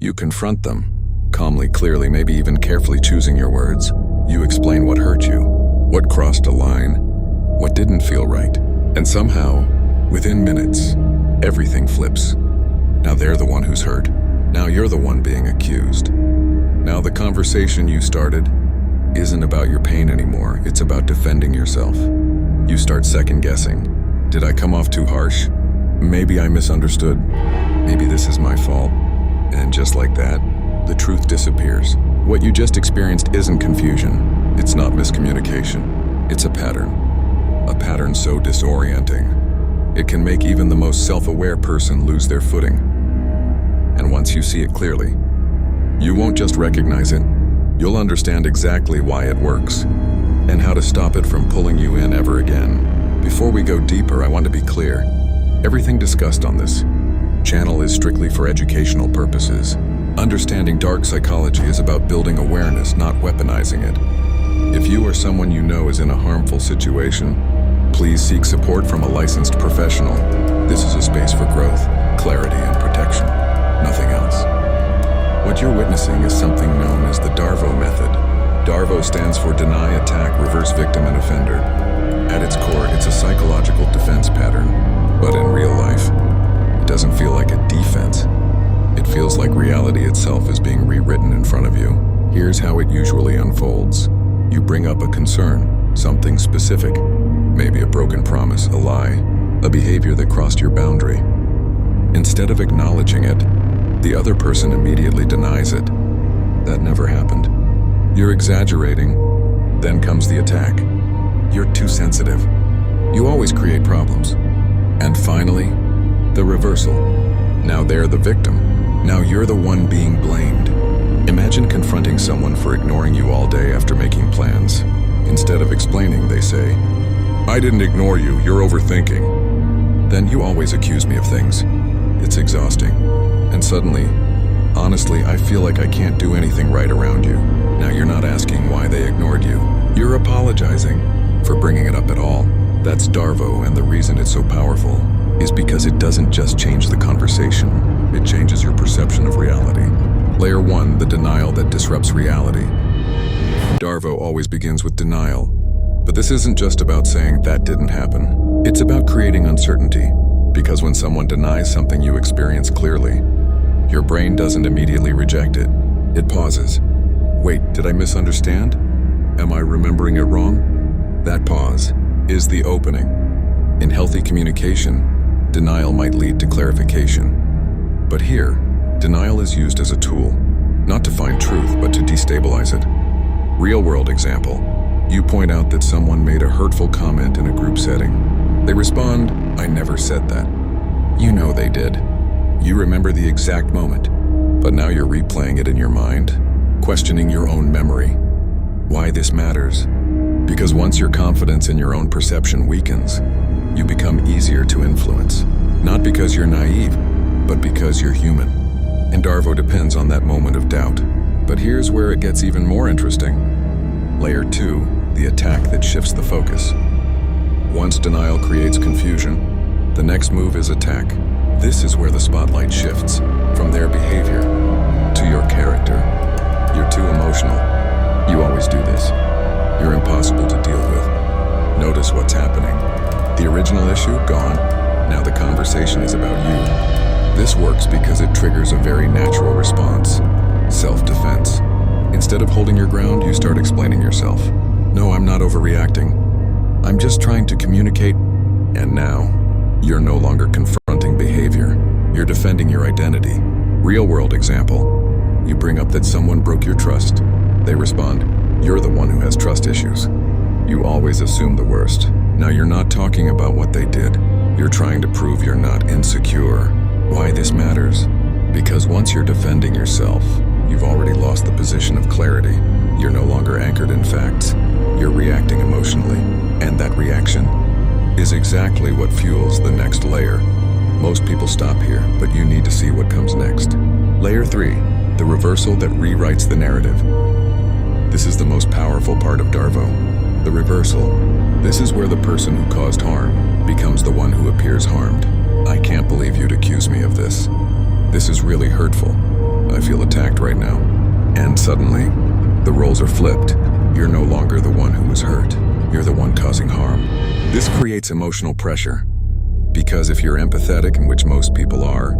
You confront them, calmly, clearly, maybe even carefully choosing your words. You explain what hurt you, what crossed a line, what didn't feel right. And somehow, within minutes, everything flips. Now they're the one who's hurt. Now you're the one being accused. Now the conversation you started isn't about your pain anymore. It's about defending yourself. You start second-guessing. Did I come off too harsh? Maybe I misunderstood. Maybe this is my fault. And just like that, the truth disappears. What you just experienced isn't confusion. It's not miscommunication. It's a pattern. A pattern so disorienting, it can make even the most self-aware person lose their footing. And once you see it clearly, you won't just recognize it, you'll understand exactly why it works and how to stop it from pulling you in ever again. Before we go deeper, I want to be clear. Everything discussed on this channel is strictly for educational purposes. Understanding dark psychology is about building awareness, not weaponizing it. If you or someone you know is in a harmful situation, please seek support from a licensed professional. This is a space for growth, clarity, and protection. Nothing else. What you're witnessing is something known as the DARVO method. DARVO stands for Deny, Attack, Reverse Victim, and Offender. At its core, it's a psychological defense pattern. But in real life, it doesn't feel like a defense. It feels like reality itself is being rewritten in front of you. Here's how it usually unfolds. You bring up a concern, something specific. Maybe a broken promise, a lie, a behavior that crossed your boundary. Instead of acknowledging it, the other person immediately denies it. That never happened. You're exaggerating. Then comes the attack. You're too sensitive. You always create problems. And finally, the reversal. Now they're the victim. Now you're the one being blamed. Imagine confronting someone for ignoring you all day after making plans. Instead of explaining, they say, "I didn't ignore you, you're overthinking." Then you always accuse me of things. It's exhausting. And suddenly, honestly, I feel like I can't do anything right around you. Now you're not asking why they ignored you. You're apologizing for bringing it up at all. That's DARVO, and the reason it's so powerful is because it doesn't just change the conversation, it changes your perception of reality. Layer 1, the denial that disrupts reality. DARVO always begins with denial. But this isn't just about saying that didn't happen. It's about creating uncertainty. Because when someone denies something you experience clearly, your brain doesn't immediately reject it. It pauses. Wait, did I misunderstand? Am I remembering it wrong? That pause is the opening. In healthy communication, denial might lead to clarification. But here, denial is used as a tool, not to find truth, but to destabilize it. Real-world example. You point out that someone made a hurtful comment in a group setting. They respond, "I never said that." You know they did. You remember the exact moment, but now you're replaying it in your mind, questioning your own memory. Why this matters? Because once your confidence in your own perception weakens, you become easier to influence. Not because you're naive, but because you're human. And DARVO depends on that moment of doubt. But here's where it gets even more interesting. Layer 2, the attack that shifts the focus. Once denial creates confusion, the next move is attack. This is where the spotlight shifts from their behavior to your character. You're too emotional. You always do this. You're impossible to deal with. Notice what's happening. The original issue, gone. Now the conversation is about you. This works because it triggers a very natural response. Self-defense. Instead of holding your ground, you start explaining yourself. No, I'm not overreacting. I'm just trying to communicate. And now, you're no longer confronting behavior. You're defending your identity. Real-world example. You bring up that someone broke your trust. They respond, "You're the one who has trust issues." You always assume the worst. Now you're not talking about what they did. You're trying to prove you're not insecure. Why this matters? Because once you're defending yourself, you've already lost the position of clarity. You're no longer anchored in facts. You're reacting emotionally. And that reaction is exactly what fuels the next layer. Most people stop here, but you need to see what comes next. Layer 3, the reversal that rewrites the narrative. This is the most powerful part of DARVO. The reversal. This is where the person who caused harm becomes the one who appears harmed. I can't believe you'd accuse me of this. This is really hurtful. I feel And suddenly, the roles are flipped. You're no longer the one who was hurt. You're the one causing harm. This creates emotional pressure. Because if you're empathetic, in which most people are,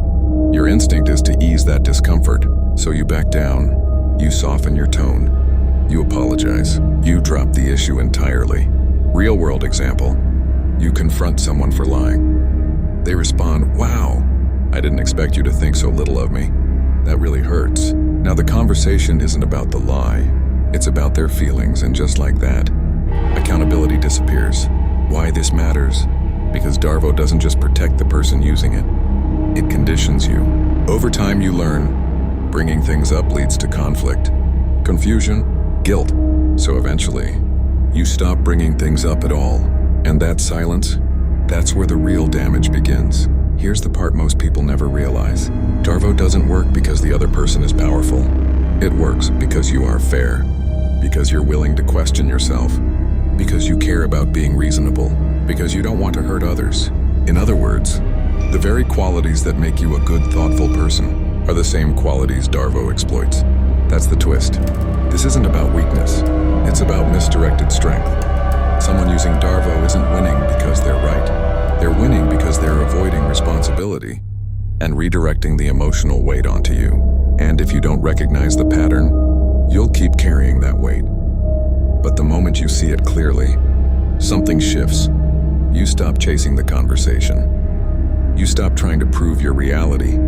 your instinct is to ease that discomfort. So you back down, you soften your tone, you apologize, you drop the issue entirely. Real-world example, you confront someone for lying. They respond, "Wow, I didn't expect you to think so little of me. That really hurts." Now the conversation isn't about the lie, it's about their feelings, and just like that, accountability disappears. Why this matters? Because DARVO doesn't just protect the person using it, it conditions you. Over time you learn, bringing things up leads to conflict, confusion, guilt. So eventually, you stop bringing things up at all. And that silence, that's where the real damage begins. Here's the part most people never realize. DARVO doesn't work because the other person is powerful. It works because you are fair, because you're willing to question yourself, because you care about being reasonable, because you don't want to hurt others. In other words, the very qualities that make you a good, thoughtful person are the same qualities DARVO exploits. That's the twist. This isn't about weakness. It's about misdirected strength. Someone using DARVO isn't winning because they're right. They're winning because they're avoiding responsibility and redirecting the emotional weight onto you. And if you don't recognize the pattern, you'll keep carrying that weight. But the moment you see it clearly, something shifts. You stop chasing the conversation. You stop trying to prove your reality.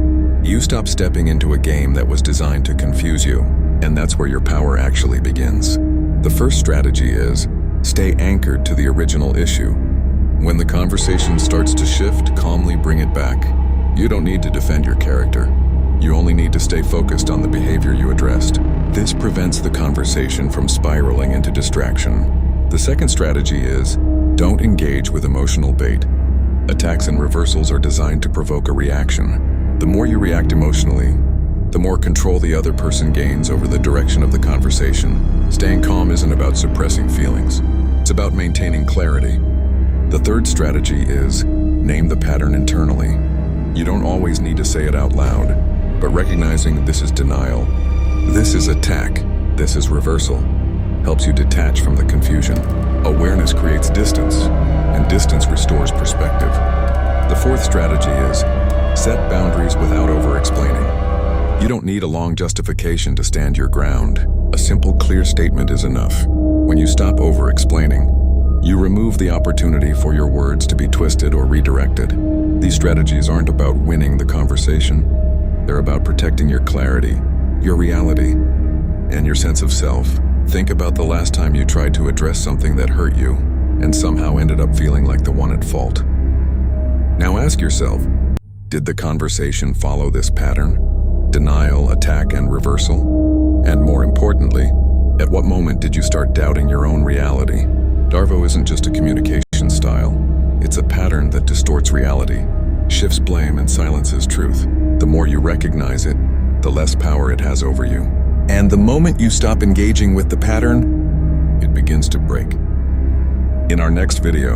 You stop stepping into a game that was designed to confuse you. And that's where your power actually begins. The first strategy is, stay anchored to the original issue. When the conversation starts to shift, calmly bring it back. You don't need to defend your character. You only need to stay focused on the behavior you addressed. This prevents the conversation from spiraling into distraction. The second strategy is, don't engage with emotional bait. Attacks and reversals are designed to provoke a reaction. The more you react emotionally, the more control the other person gains over the direction of the conversation. Staying calm isn't about suppressing feelings. It's about maintaining clarity. The third strategy is, name the pattern internally. You don't always need to say it out loud, but recognizing this is denial, this is attack, this is reversal, helps you detach from the confusion. Awareness creates distance, and distance restores perspective. The fourth strategy is, set boundaries without over-explaining. You don't need a long justification to stand your ground. A simple, clear statement is enough. When you stop over-explaining, you remove the opportunity for your words to be twisted or redirected. These strategies aren't about winning the conversation. They're about protecting your clarity, your reality, and your sense of self. Think about the last time you tried to address something that hurt you and somehow ended up feeling like the one at fault. Now ask yourself, did the conversation follow this pattern? Denial, attack, and reversal? And more importantly, at what moment did you start doubting your own reality? DARVO isn't just a communication style. It's a pattern that distorts reality, shifts blame, and silences truth. The more you recognize it, the less power it has over you. And the moment you stop engaging with the pattern, it begins to break. In our next video,